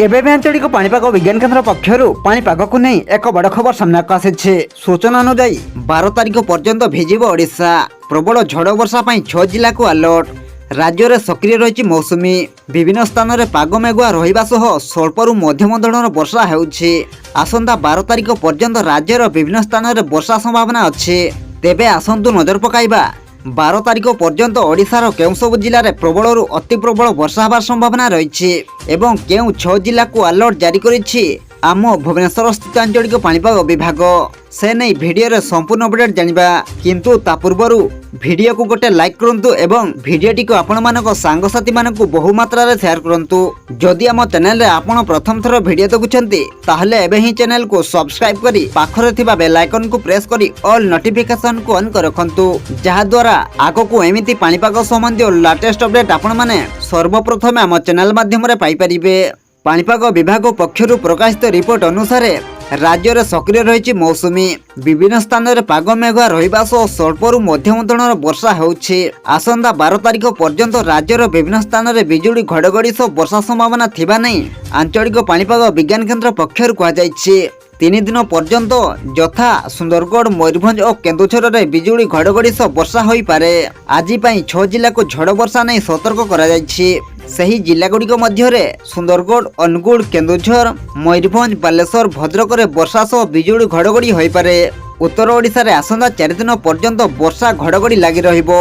एबे आंचलिक पाणीपाग विज्ञान केन्द्र पक्षर पाणीपाग को नहीं एक बड़ खबर सामना को आसी। सूचना अनुजाई 12 तारिख पर्यंत भेजिब ओडिशा। प्रबल झड़ वर्षा 6 जिला को अलर्ट। राज्य में सक्रिय रही मौसुमी। विभिन्न स्थान में पाग मेघुआ रहा सह स्वल्परू मध्यम धरणर वर्षा होउछि। आसंता 12 तारिख पर्यंत राज्यर विभिन्न स्थान में वर्षा संभावना अच्छी। तेबे आसंतु नजर पकाइबा 12 तारिख पर्यंत ओडिशार केउ सब जिले में प्रबल अति प्रबल वर्षा होबार संभावना रही एवं केउ 6 जिला को अलर्ट जारी करिछि आम भुवनेश्वर स्थित आंचलिक पाणीपाग विभाग। से नहीं वीडियो रे संपूर्ण अपडेट जानिबा, किंतु ता पूर्वरु वीडियो को गोटे लाइक करंतु एवं वीडियोटी को आपण मानक सांगसाथी मानक बहु मात्रा रे शेयर करंतु। जदि आम चैनल रे आपण प्रथम थर वीडियो देखुछंती ताहले एबे ही चैनल को सब्सक्राइब करी पाखरे थिबा बेल आइकन को प्रेस करी ऑल नोटिफिकेशन को ऑन कर रखंतु, जहा द्वारा आगो को एमिति पाणीपाग संबंधी लेटेस्ट अपडेट आपण माने सर्वप्रथम आम चैनल माध्यम रे पाई परिबे। पाणीपाग विभाग पक्षरु प्रकाशित रिपोर्ट अनुसार राज्य में सक्रिय रही मौसुमी। विभिन्न स्थान में पाग मेघुआ रहा सह स्वल्परू मध्यम धरणर वर्षा होउछि। आसंता 12 तारिख पर्यंत राज्यर विभिन्न स्थान में बिजुली घड़घड़ी सह वर्षा संभावना थिबा नहीं आंचलिक पाणीपाग विज्ञान केन्द्र पक्षर कहुछि। 3 दिन पर्यंत यथा सुंदरगढ़, मयूरभंज और केन्दुझर में बिजुली घड़घड़ी सह वर्षा होई पारे। आज 6 जिला को झड़ वर्षा नहीं सतर्क करा जायछि। सही जिलागुड़िक मध्य सुंदरगढ़, अनुगुल, केन्दुझर, मयूरभंज, बालेश्वर, भद्रक में वर्षा सह बिजुली घड़घड़ी होई पारे। उत्तर ओडिशा रे आसंता 4 दिन पर्यंत वर्षा घड़घड़ी लगी रहिबो।